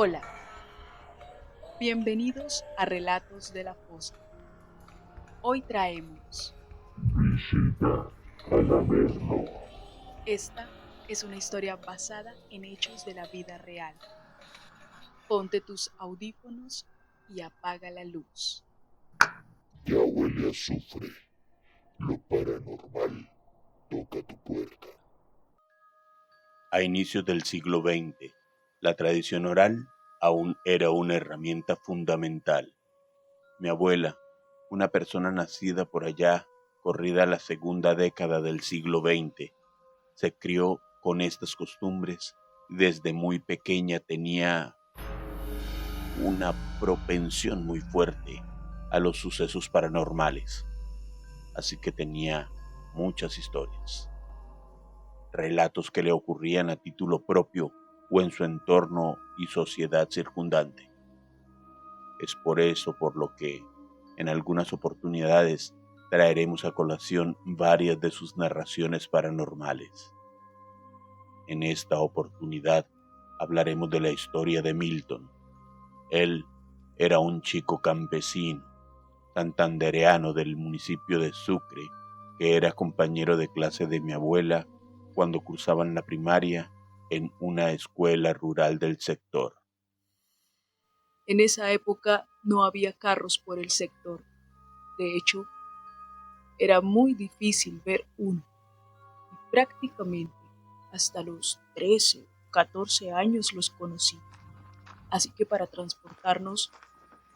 Hola, bienvenidos a Relatos de la Fosa. Hoy traemos... Visita al Averno. Esta es una historia basada en hechos de la vida real. Ponte tus audífonos y apaga la luz. Ya huele a azufre. Lo paranormal toca tu puerta. A inicios del siglo XX, la tradición oral aún era una herramienta fundamental. Mi abuela, una persona nacida por allá, corrida la segunda década del siglo XX, se crió con estas costumbres y desde muy pequeña tenía una propensión muy fuerte a los sucesos paranormales, así que tenía muchas historias, relatos que le ocurrían a título propio o en su entorno y sociedad circundante. Es por eso por lo que, en algunas oportunidades, traeremos a colación varias de sus narraciones paranormales. En esta oportunidad hablaremos de la historia de Milton. Él era un chico campesino, santandereano del municipio de Sucre, que era compañero de clase de mi abuela cuando cursaban la primaria en una escuela rural del sector. En esa época no había carros por el sector. De hecho, era muy difícil ver uno. Y prácticamente hasta los 13 o 14 años los conocí. Así que para transportarnos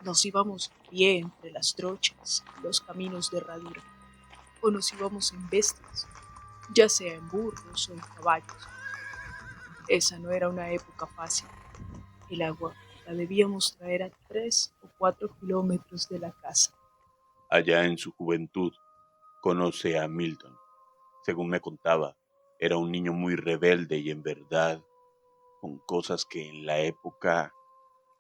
nos íbamos a pie entre las trochas y los caminos de herradura, o nos íbamos en bestias, ya sea en burros o en caballos. Esa no era una época fácil. El agua la debíamos traer a 3 o 4 kilómetros de la casa. Allá en su juventud conoce a Milton. Según me contaba, era un niño muy rebelde y en verdad con cosas que en la época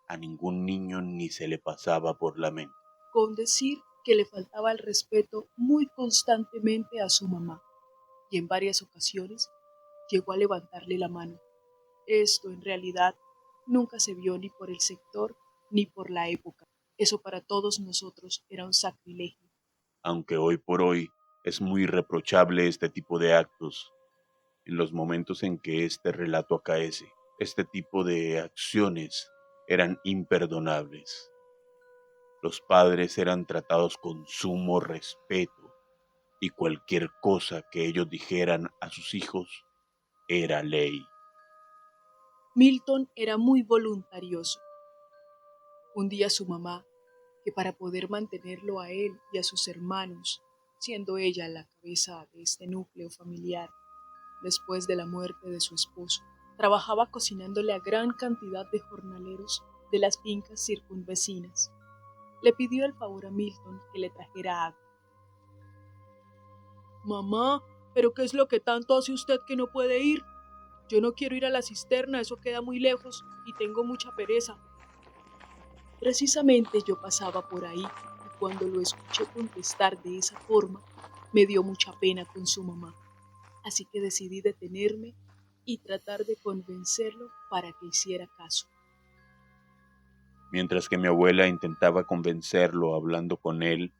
a ningún niño ni se le pasaba por la mente. Con decir que le faltaba el respeto muy constantemente a su mamá, y en varias ocasiones llegó a levantarle la mano. Esto en realidad nunca se vio ni por el sector ni por la época. Eso para todos nosotros era un sacrilegio. Aunque hoy por hoy es muy reprochable este tipo de actos, en los momentos en que este relato acaece, este tipo de acciones eran imperdonables. Los padres eran tratados con sumo respeto y cualquier cosa que ellos dijeran a sus hijos era ley. Milton era muy voluntarioso. Un día su mamá, que para poder mantenerlo a él y a sus hermanos, siendo ella la cabeza de este núcleo familiar, después de la muerte de su esposo, trabajaba cocinándole a gran cantidad de jornaleros de las fincas circunvecinas. Le pidió el favor a Milton que le trajera agua. Mamá, ¿pero qué es lo que tanto hace usted que no puede ir? Yo no quiero ir a la cisterna, eso queda muy lejos y tengo mucha pereza. Precisamente yo pasaba por ahí y cuando lo escuché contestar de esa forma, me dio mucha pena con su mamá. Así que decidí detenerme y tratar de convencerlo para que hiciera caso. Mientras que mi abuela intentaba convencerlo hablando con él,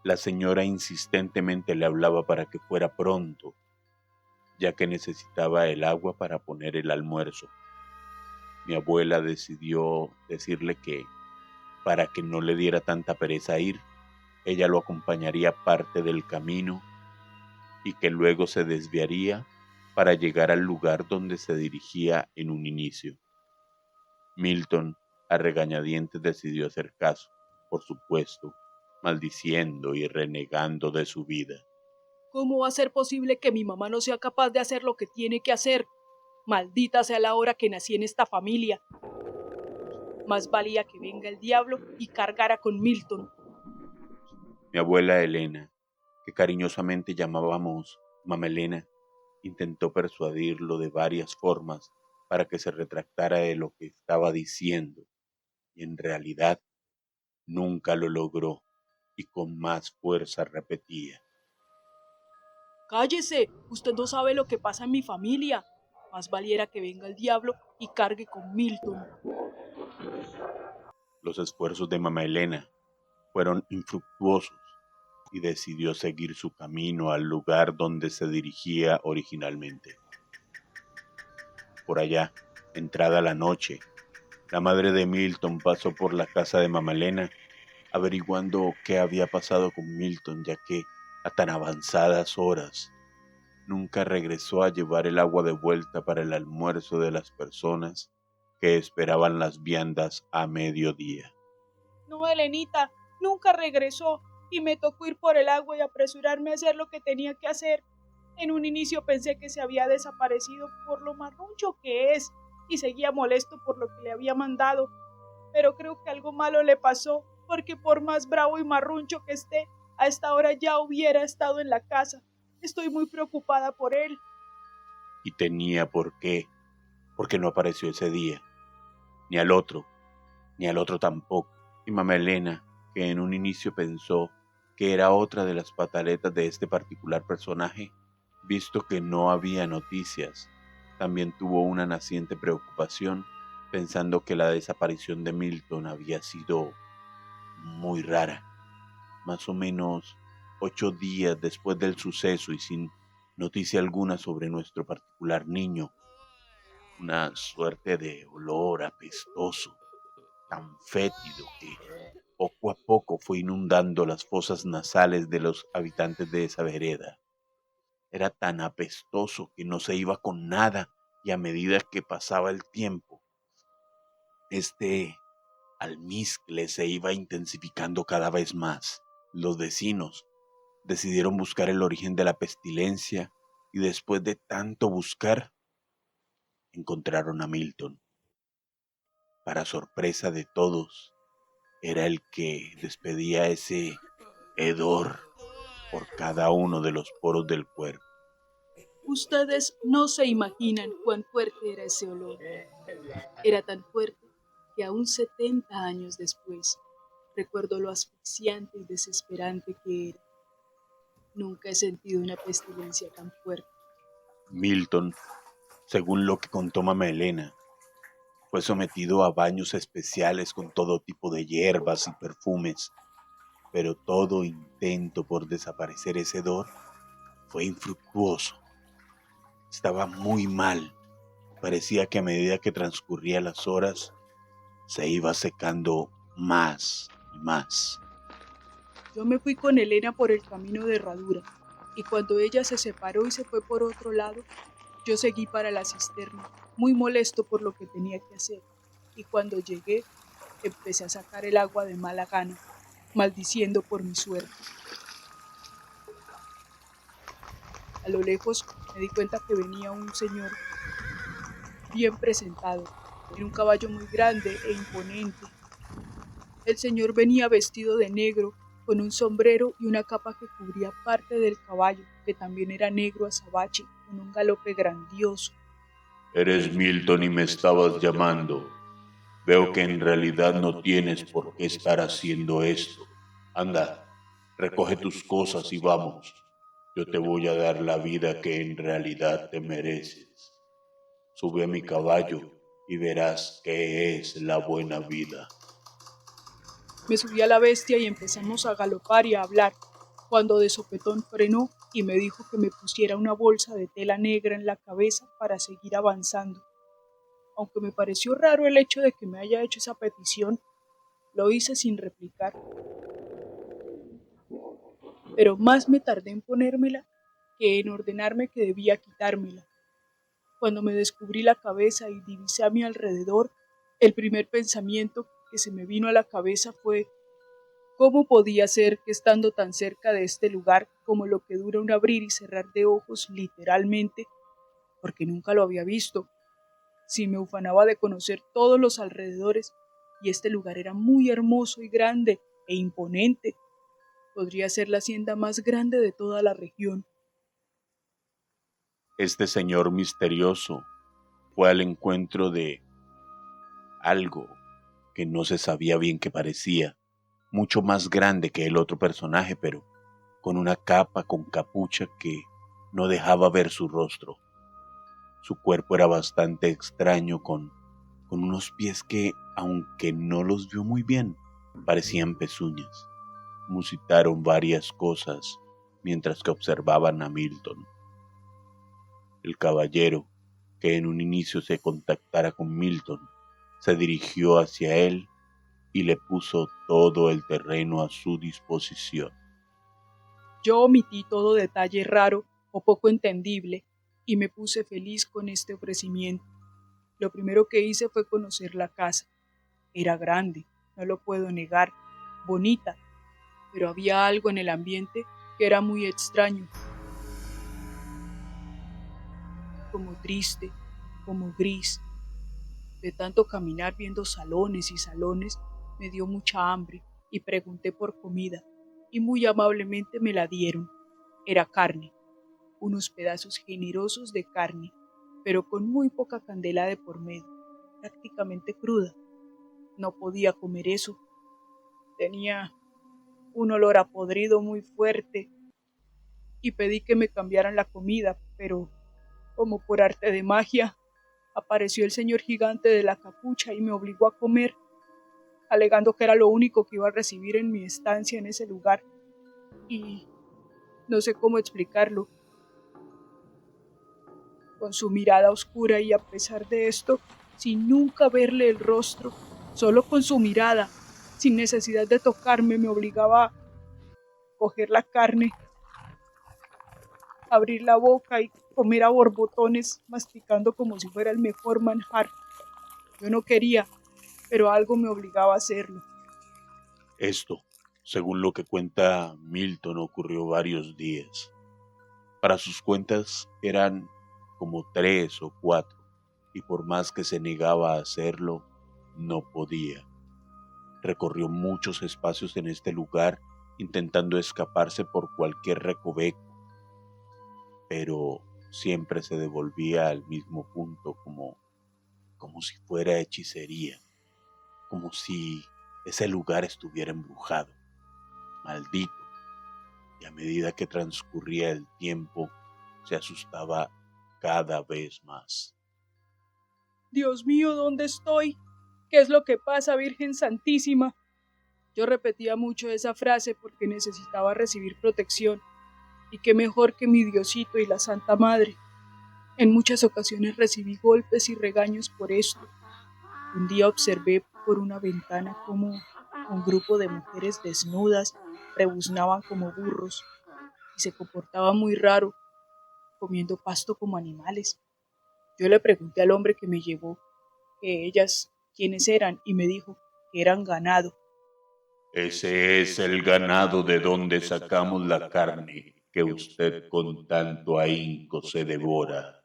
la señora insistentemente le hablaba para que fuera pronto, ya que necesitaba el agua para poner el almuerzo. Mi abuela decidió decirle que, para que no le diera tanta pereza ir, ella lo acompañaría parte del camino y que luego se desviaría para llegar al lugar donde se dirigía en un inicio. Milton, a regañadientes, decidió hacer caso, por supuesto, maldiciendo y renegando de su vida. ¿Cómo va a ser posible que mi mamá no sea capaz de hacer lo que tiene que hacer? Maldita sea la hora que nací en esta familia. Más valía que venga el diablo y cargara con Milton. Mi abuela Elena, que cariñosamente llamábamos Mamá Elena, intentó persuadirlo de varias formas para que se retractara de lo que estaba diciendo, y en realidad nunca lo logró, y con más fuerza repetía. Cállese, usted no sabe lo que pasa en mi familia. Más valiera que venga el diablo y cargue con Milton. Los esfuerzos de Mamá Elena fueron infructuosos y decidió seguir su camino al lugar donde se dirigía originalmente. Por allá, entrada la noche, la madre de Milton pasó por la casa de Mamá Elena, averiguando qué había pasado con Milton, ya que a tan avanzadas horas nunca regresó a llevar el agua de vuelta para el almuerzo de las personas que esperaban las viandas a mediodía. No, Elenita, nunca regresó y me tocó ir por el agua y apresurarme a hacer lo que tenía que hacer. En un inicio pensé que se había desaparecido por lo marruncho que es y seguía molesto por lo que le había mandado, pero creo que algo malo le pasó porque por más bravo y marruncho que esté, a esta hora ya hubiera estado en la casa. Estoy muy preocupada por él. Y tenía por qué, porque no apareció ese día, ni al otro tampoco. Y Mamá Elena, que en un inicio pensó que era otra de las pataletas de este particular personaje, visto que no había noticias, también tuvo una naciente preocupación, pensando que la desaparición de Milton había sido muy rara. Más o menos 8 días después del suceso y sin noticia alguna sobre nuestro particular niño, una suerte de olor apestoso, tan fétido que poco a poco fue inundando las fosas nasales de los habitantes de esa vereda. Era tan apestoso que no se iba con nada y a medida que pasaba el tiempo, este almizcle se iba intensificando cada vez más. Los vecinos decidieron buscar el origen de la pestilencia y después de tanto buscar, encontraron a Milton. Para sorpresa de todos, era el que despedía ese hedor por cada uno de los poros del cuerpo. Ustedes no se imaginan cuán fuerte era ese olor. Era tan fuerte que aún 70 años después recuerdo lo asfixiante y desesperante que era. Nunca he sentido una pestilencia tan fuerte. Milton, según lo que contó Mamá Elena, fue sometido a baños especiales con todo tipo de hierbas y perfumes, pero todo intento por desaparecer ese hedor fue infructuoso. Estaba muy mal. Parecía que a medida que transcurrían las horas, se iba secando más y más. Yo me fui con Elena por el camino de herradura, y cuando ella se separó y se fue por otro lado, yo seguí para la cisterna, muy molesto por lo que tenía que hacer, y cuando llegué, empecé a sacar el agua de mala gana, maldiciendo por mi suerte. A lo lejos me di cuenta que venía un señor bien presentado, en un caballo muy grande e imponente. El señor venía vestido de negro, con un sombrero y una capa que cubría parte del caballo, que también era negro azabache, con un galope grandioso. Eres Milton y me estabas llamando. Veo que en realidad no tienes por qué estar haciendo esto. Anda, recoge tus cosas y vamos. Yo te voy a dar la vida que en realidad te mereces. Sube a mi caballo y verás qué es la buena vida. Me subí a la bestia y empezamos a galopar y a hablar, cuando de sopetón frenó y me dijo que me pusiera una bolsa de tela negra en la cabeza para seguir avanzando. Aunque me pareció raro el hecho de que me haya hecho esa petición, lo hice sin replicar. Pero más me tardé en ponérmela que en ordenarme que debía quitármela. Cuando me descubrí la cabeza y divisé a mi alrededor, el primer pensamiento que se me vino a la cabeza fue: ¿cómo podía ser que estando tan cerca de este lugar como lo que dura un abrir y cerrar de ojos literalmente, porque nunca lo había visto, si me ufanaba de conocer todos los alrededores y este lugar era muy hermoso y grande e imponente? Podría ser la hacienda más grande de toda la región. Este señor misterioso fue al encuentro de algo que no se sabía bien qué parecía, mucho más grande que el otro personaje, pero con una capa con capucha que no dejaba ver su rostro. Su cuerpo era bastante extraño, con con unos pies que, aunque no los vio muy bien, parecían pezuñas. Musitaron varias cosas mientras que observaban a Milton. El caballero, que en un inicio se contactara con Milton, se dirigió hacia él y le puso todo el terreno a su disposición. Yo omití todo detalle raro o poco entendible y me puse feliz con este ofrecimiento. Lo primero que hice fue conocer la casa. Era grande, no lo puedo negar, bonita, pero había algo en el ambiente que era muy extraño, como triste, como gris. De tanto caminar viendo salones y salones, me dio mucha hambre y pregunté por comida, y muy amablemente me la dieron. Era carne, unos pedazos generosos de carne, pero con muy poca candela de por medio, prácticamente cruda. No podía comer eso. Tenía un olor a podrido muy fuerte y pedí que me cambiaran la comida, pero como por arte de magia, apareció el señor gigante de la capucha y me obligó a comer, alegando que era lo único que iba a recibir en mi estancia en ese lugar. Y no sé cómo explicarlo. Con su mirada oscura y a pesar de esto, sin nunca verle el rostro, solo con su mirada, sin necesidad de tocarme, me obligaba a coger la carne, abrir la boca y comer a borbotones, masticando como si fuera el mejor manjar. Yo no quería, pero algo me obligaba a hacerlo. Esto, según lo que cuenta Milton, ocurrió varios días. Para sus cuentas eran como 3 o 4, y por más que se negaba a hacerlo, no podía. Recorrió muchos espacios en este lugar intentando escaparse por cualquier recoveco, pero siempre se devolvía al mismo punto como si fuera hechicería, como si ese lugar estuviera embrujado, maldito, y a medida que transcurría el tiempo se asustaba cada vez más. Dios mío, ¿dónde estoy? ¿Qué es lo que pasa, Virgen Santísima? Yo repetía mucho esa frase porque necesitaba recibir protección, y qué mejor que mi Diosito y la Santa Madre. En muchas ocasiones recibí golpes y regaños por esto. Un día observé por una ventana cómo un grupo de mujeres desnudas rebuznaban como burros y se comportaban muy raro, comiendo pasto como animales. Yo le pregunté al hombre que me llevó que ellas quiénes eran y me dijo que eran ganado. Ese es el ganado de donde sacamos la carne que usted con tanto ahínco se devora.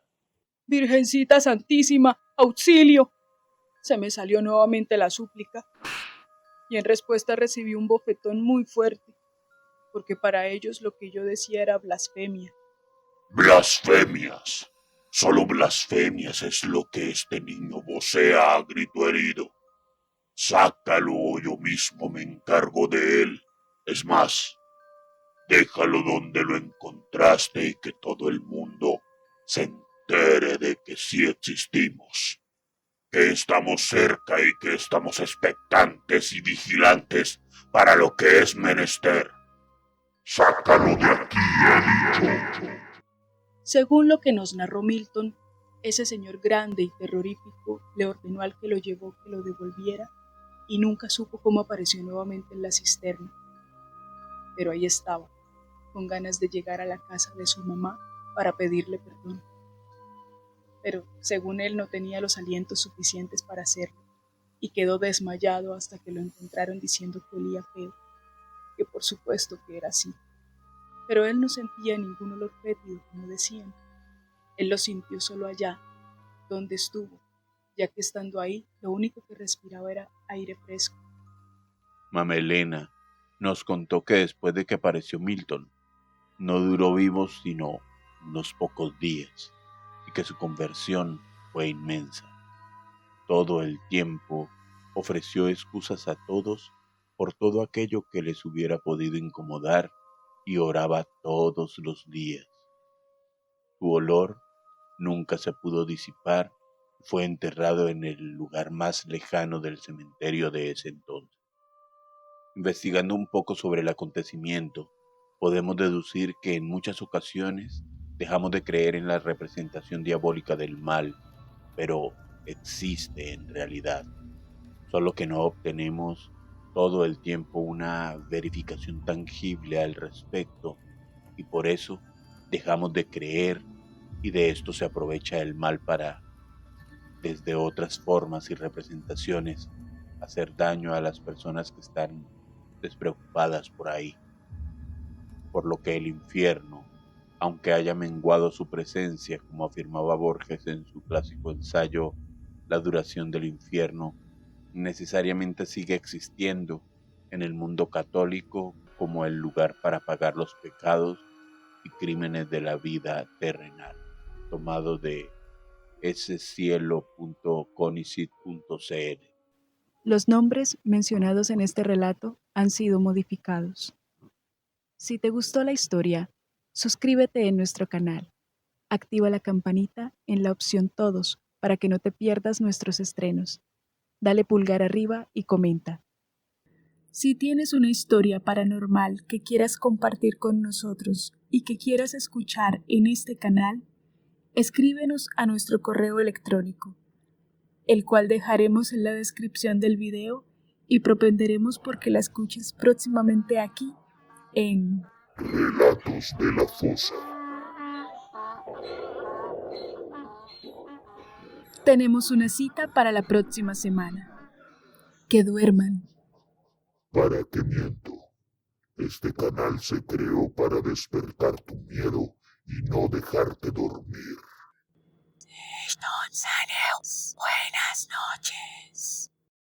Virgencita Santísima, auxilio. Se me salió nuevamente la súplica y en respuesta recibí un bofetón muy fuerte, porque para ellos lo que yo decía era blasfemia. Blasfemias. Solo blasfemias es lo que este niño vocea a grito herido. Sácalo o yo mismo me encargo de él. Es más, déjalo donde lo encontraste y que todo el mundo se entere de que sí existimos, que estamos cerca y que estamos expectantes y vigilantes para lo que es menester. Sácalo de aquí, he dicho. Según lo que nos narró Milton, ese señor grande y terrorífico le ordenó al que lo llevó que lo devolviera y nunca supo cómo apareció nuevamente en la cisterna. Pero ahí estaba, con ganas de llegar a la casa de su mamá para pedirle perdón. Pero según él no tenía los alientos suficientes para hacerlo y quedó desmayado hasta que lo encontraron diciendo que olía feo, que por supuesto que era así. Pero él no sentía ningún olor fétido, como decían. Él lo sintió solo allá, donde estuvo, ya que estando ahí, lo único que respiraba era aire fresco. Mamelena nos contó que después de que apareció Milton, no duró vivo sino unos pocos días, y que su conversión fue inmensa. Todo el tiempo ofreció excusas a todos por todo aquello que les hubiera podido incomodar y oraba todos los días. Su olor nunca se pudo disipar Fue enterrado en el lugar más lejano del cementerio de ese entonces. Investigando un poco sobre el acontecimiento, podemos deducir que en muchas ocasiones dejamos de creer en la representación diabólica del mal, pero existe en realidad, solo que no obtenemos todo el tiempo una verificación tangible al respecto y por eso dejamos de creer y de esto se aprovecha el mal para, desde otras formas y representaciones, hacer daño a las personas que están despreocupadas por ahí, por lo que el infierno, aunque haya menguado su presencia, como afirmaba Borges en su clásico ensayo La duración del infierno, necesariamente sigue existiendo en el mundo católico como el lugar para pagar los pecados y crímenes de la vida terrenal, tomado de escielo.conicet.cl. Los nombres mencionados en este relato han sido modificados. Si te gustó la historia, suscríbete en nuestro canal. Activa la campanita en la opción Todos para que no te pierdas nuestros estrenos. Dale pulgar arriba y comenta. Si tienes una historia paranormal que quieras compartir con nosotros y que quieras escuchar en este canal, escríbenos a nuestro correo electrónico, el cual dejaremos en la descripción del video y propenderemos porque la escuches próximamente aquí en Relatos de la Fosa. Tenemos una cita para la próxima semana. Que duerman. ¿Para qué miento? Este canal se creó para despertar tu miedo y no dejarte dormir. Stone